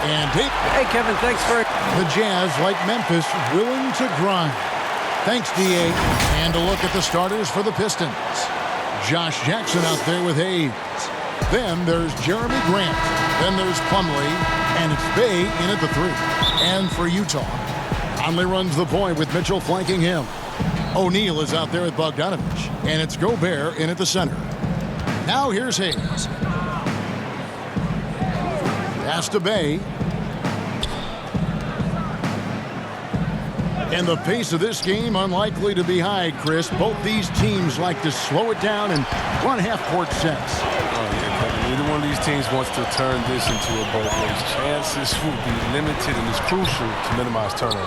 And deep. Hey, Kevin, thanks for it. The Jazz, like Memphis, willing to grind. Thanks, D.A. And a look at the starters for the Pistons. Josh Jackson out there with Hayes. Then there's Jeremy Grant. Then there's Plumlee. And it's Bay in at the 3. And for Utah, Conley runs the point with Mitchell flanking him. O'Neal is out there with Bogdanovich. And it's Gobert in at the center. Now here's Hayes. Pass to Bay. And the pace of this game unlikely to be high, Chris. Both these teams like to slow it down and run half-court sets. Oh, yeah, Kevin. Neither one of these teams wants to turn this into a boat race. Chances will be limited, and it's crucial to minimize turnovers.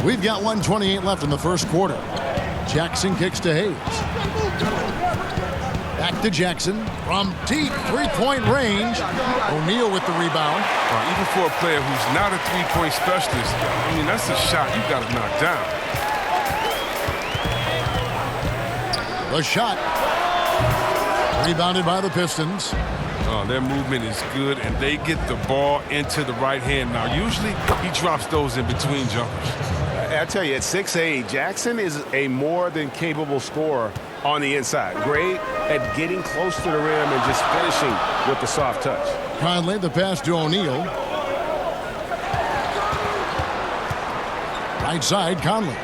We've got 1:28 left in the first quarter. Jackson kicks to Hayes. Back to Jackson from deep three-point range. O'Neal with the rebound. Even for a player who's not a three-point specialist, I mean, that's a shot you got to knock down. The shot. Rebounded by the Pistons. Their movement is good, and they get the ball into the right hand. Now, usually he drops those in between jumpers. I tell you, at 6'8", Jackson is a more than capable scorer on the inside. Great at getting close to the rim and just finishing with the soft touch. Conley, the pass to O'Neal. Right side, Conley.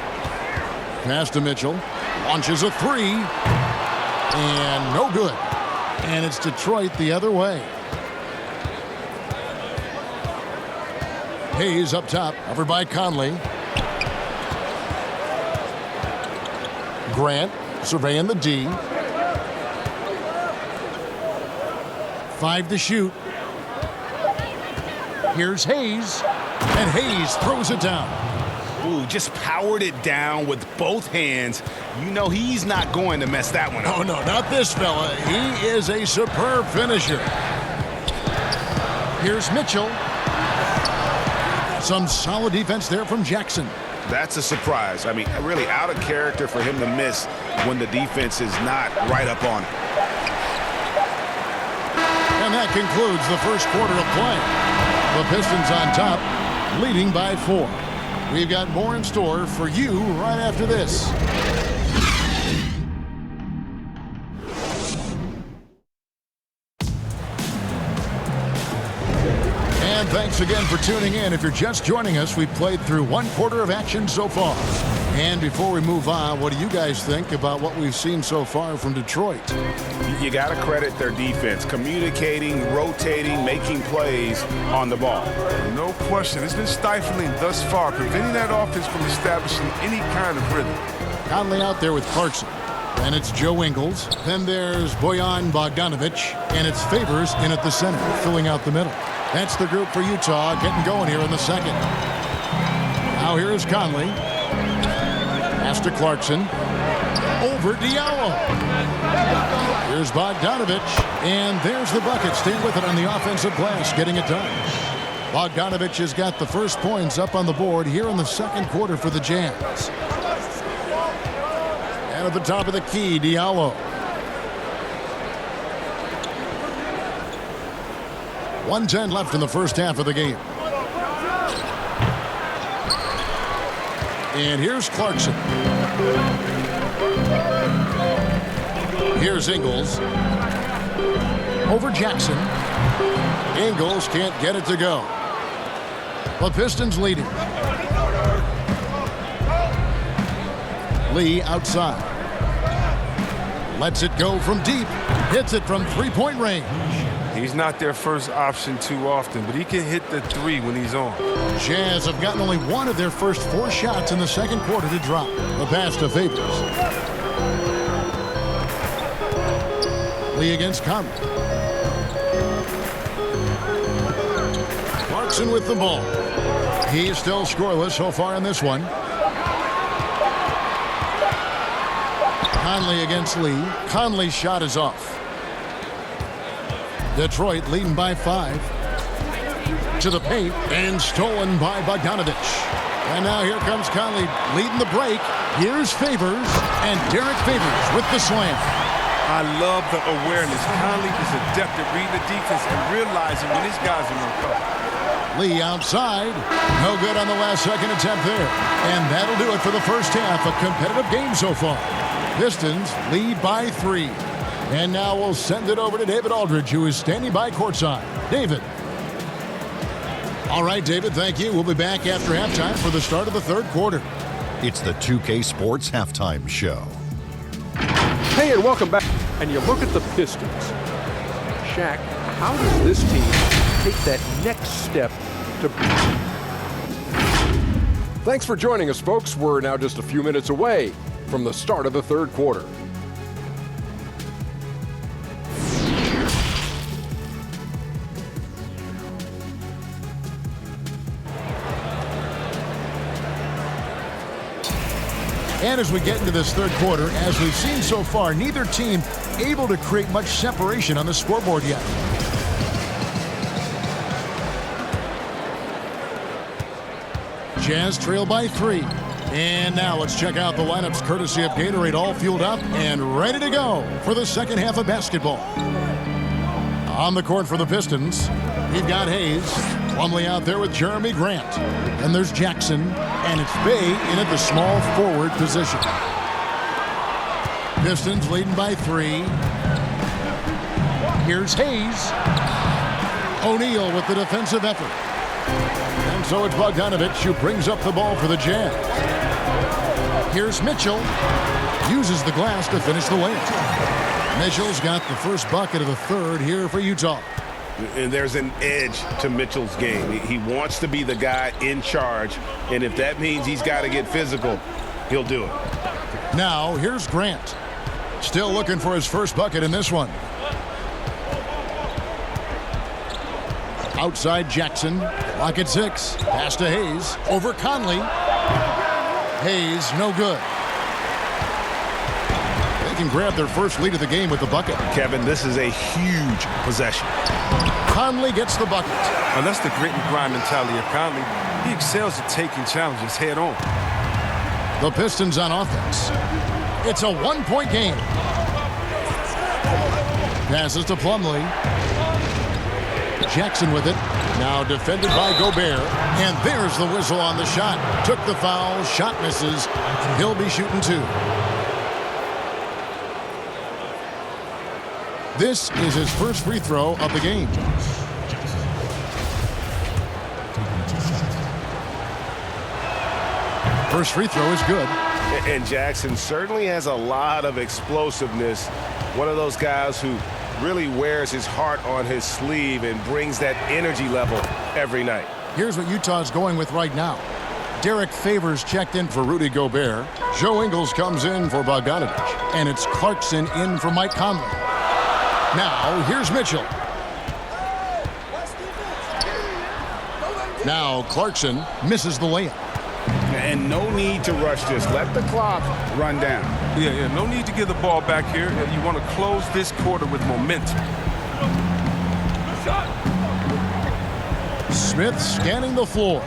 Pass to Mitchell. Launches a 3. And no good. And it's Detroit the other way. Hayes up top, covered by Conley. Grant surveying the D. 5 to shoot. Here's Hayes. And Hayes throws it down. Ooh, just powered it down with both hands. You know he's not going to mess that one up. Oh, no, not this fella. He is a superb finisher. Here's Mitchell. Some solid defense there from Jackson. That's a surprise. I mean, really out of character for him to miss when the defense is not right up on it. And that concludes the first quarter of play. The Pistons on top, leading by 4. We've got more in store for you right after this. And thanks again for tuning in. If you're just joining us, we've played through 1 quarter of action so far. And before we move on, what do you guys think about what we've seen so far from Detroit? You got to credit their defense, communicating, rotating, making plays on the ball. No question. It's been stifling thus far, preventing that offense from establishing any kind of rhythm. Conley out there with Clarkson. And it's Joe Ingles. Then there's Bojan Bogdanovich. And it's Favors in at the center, filling out the middle. That's the group for Utah getting going here in the second. Now here's Conley. Pass to Clarkson. Over Diallo. Here's Bogdanovich. And there's the bucket. Staying with it on the offensive glass, getting it done. Bogdanovich has got the first points up on the board here in the second quarter for the Jazz. And at the top of the key, Diallo. 1:10 left in the first half of the game. And here's Clarkson. Here's Ingles. Over Jackson. Ingles can't get it to go. The Pistons leading. Lee outside. Lets it go from deep. Hits it from three-point range. He's not their first option too often, but he can hit the 3 when he's on. Jazz have gotten only 1 of their first 4 shots in the second quarter to drop. The pass to Favors. Lee against Conley. Clarkson with the ball. He's still scoreless so far in this one. Conley against Lee. Conley's shot is off. Detroit leading by 5. To the paint and stolen by Bogdanovich. And now here comes Conley leading the break. Here's Favors and Derek Favors with the slam. I love the awareness. Conley is adept at reading the defense and realizing when his guys are on cover. Lee outside. No good on the last second attempt there. And that'll do it for the first half. A competitive game so far. Pistons lead by 3. And now we'll send it over to David Aldridge, who is standing by courtside. David. All right, David, thank you. We'll be back after halftime for the start of the third quarter. It's the 2K Sports Halftime Show. Hey, and welcome back. And you look at the Pistons. Shaq, how does this team take that next step to... Thanks for joining us, folks. We're now just a few minutes away from the start of the third quarter. And as we get into this third quarter, as we've seen so far, neither team able to create much separation on the scoreboard yet. Jazz trail by 3. And now let's check out the lineups courtesy of Gatorade, all fueled up and ready to go for the second half of basketball. On the court for the Pistons, we've got Hayes. Plumlee out there with Jeremy Grant. Then there's Jackson, and it's Bay in at the small forward position. Pistons leading by 3. Here's Hayes. O'Neal with the defensive effort. And so it's Bogdanovich who brings up the ball for the Jazz. Here's Mitchell. Uses the glass to finish the layup. Mitchell's got the first bucket of the third here for Utah. And there's an edge to Mitchell's game. He wants to be the guy in charge, and if that means he's got to get physical, he'll do it. Now, here's Grant. Still looking for his first bucket in this one. Outside Jackson. Clock at 6. Pass to Hayes. Over Conley. Hayes, no good. They can grab their first lead of the game with the bucket. Kevin, this is a huge possession. Conley gets the bucket. And that's the grit and grind mentality of Conley. He excels at taking challenges head on. The Pistons on offense. It's a one-point game. Passes to Plumlee. Jackson with it. Now defended by Gobert. And there's the whistle on the shot. Took the foul. Shot misses. He'll be shooting 2. This is his first free throw of the game. First free throw is good. And Jackson certainly has a lot of explosiveness. One of those guys who really wears his heart on his sleeve and brings that energy level every night. Here's what Utah's going with right now. Derek Favors checked in for Rudy Gobert. Joe Ingles comes in for Bogdanovich. And it's Clarkson in for Mike Conley. Now, here's Mitchell. Now, Clarkson misses the layup. And no need to rush this. Let the clock run down. Yeah, no need to give the ball back here. You want to close this quarter with momentum. Smith scanning the floor.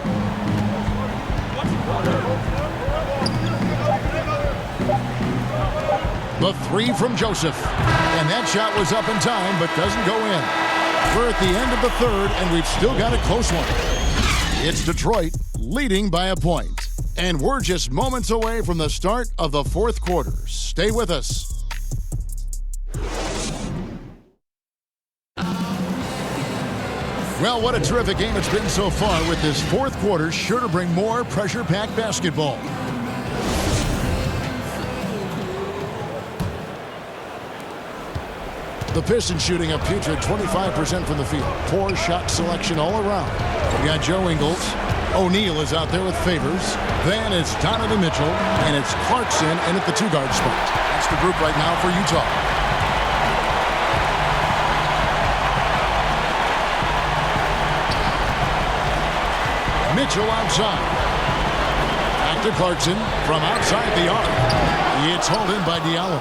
The 3 from Joseph. And that shot was up in time, but doesn't go in. We're at the end of the third, and we've still got a close one. It's Detroit leading by a point. And we're just moments away from the start of the fourth quarter. Stay with us. Well, what a terrific game it's been so far, with this fourth quarter sure to bring more pressure-packed basketball. The Pistons shooting a putrid 25% from the field. Poor shot selection all around. We got Joe Ingles. O'Neal is out there with Favors. Then it's Donovan Mitchell, and it's Clarkson in at the 2-guard spot. That's the group right now for Utah. Mitchell outside. Back to Clarkson from outside the arc. It's hauled in by Diallo.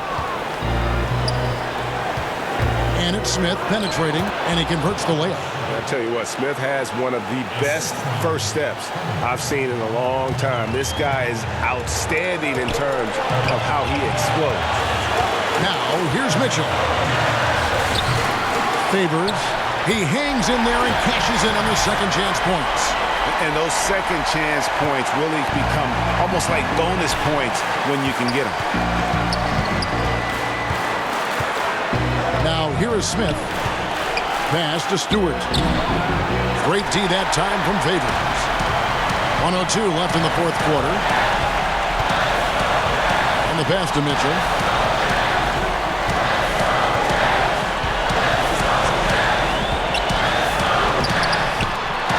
And it's Smith penetrating, and he converts the layup. I'll tell you what, Smith has one of the best first steps I've seen in a long time. This guy is outstanding in terms of how he explodes. Now, here's Mitchell. Favors. He hangs in there and cashes in on the second chance points. And those second chance points really become almost like bonus points when you can get them. Now here is Smith. Pass to Stewart. Great D that time from Favors. 1:02 left in the fourth quarter. And the pass to Mitchell.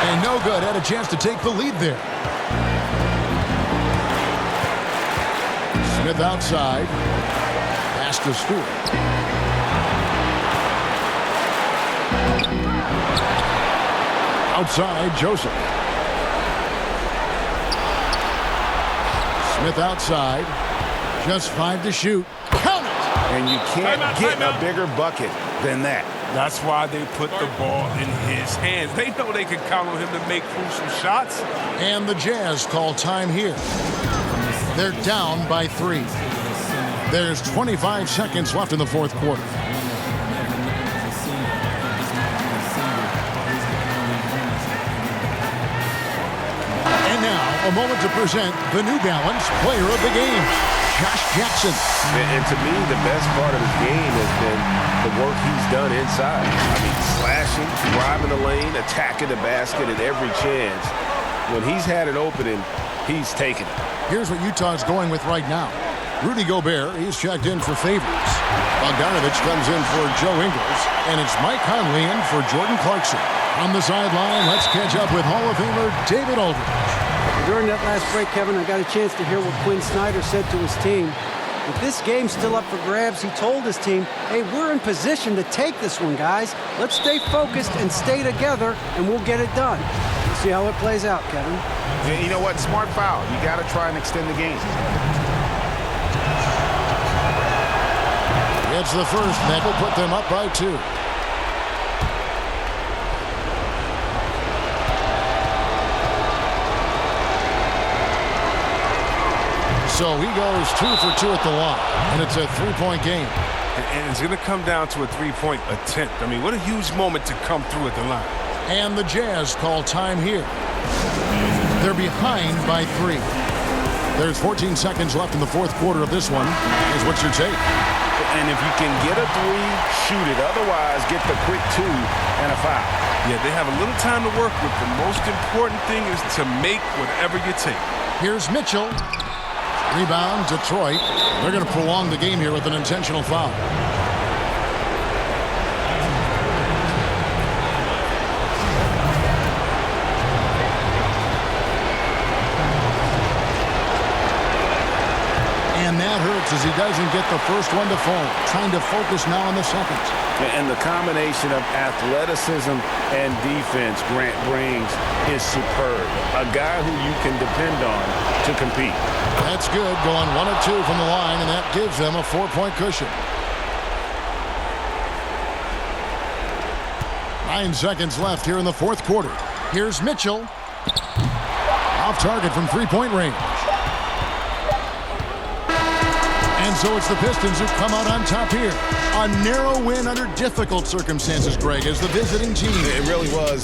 And no good. Had a chance to take the lead there. Smith outside. Pass to Stewart. Outside, Joseph. Smith outside. Just 5 to shoot. Count it! And you can't get a bigger bucket than that. That's why they put the ball in his hands. They know they can count on him to make crucial shots. And the Jazz call time here. They're down by 3. There's 25 seconds left in the fourth quarter. And now, a moment to present the New Balance Player of the Game, Josh Jackson. And to me, the best part of his game has been the work he's done inside. I mean, slashing, driving the lane, attacking the basket at every chance. When he's had an opening, he's taken it. Here's what Utah's going with right now. Rudy Gobert, he's checked in for Favors. Bogdanovich comes in for Joe Ingles. And it's Mike Conley in for Jordan Clarkson. On the sideline, let's catch up with Hall of Famer David Aldridge. During that last break, Kevin, I got a chance to hear what Quinn Snyder said to his team. With this game still up for grabs, he told his team, hey, we're in position to take this one, guys. Let's stay focused and stay together, and we'll get it done. We'll see how it plays out, Kevin. And you know what? Smart foul. You got to try and extend the game. It's the first that will put them up by 2. So he goes 2 for 2 at the line, and it's a 3-point game. And it's going to come down to a 3-point attempt. I mean, what a huge moment to come through at the line. And the Jazz call time here. They're behind by 3. There's 14 seconds left in the fourth quarter of this one. Here's what's your take? And if you can get a 3, shoot it. Otherwise, get the quick 2 and a foul. Yeah, they have a little time to work with. The most important thing is to make whatever you take. Here's Mitchell. Rebound, Detroit. They're going to prolong the game here with an intentional foul. And that hurts as he doesn't get the first one to fall. Trying to focus now on the second. And the combination of athleticism and defense Grant brings is superb. A guy who you can depend on to compete. That's good, going 1 of 2 from the line, and that gives them a 4-point cushion. 9 seconds left here in the fourth quarter. Here's Mitchell. Off target from 3-point range. And so it's the Pistons who come out on top here. A narrow win under difficult circumstances, Greg, as the visiting team. It really was.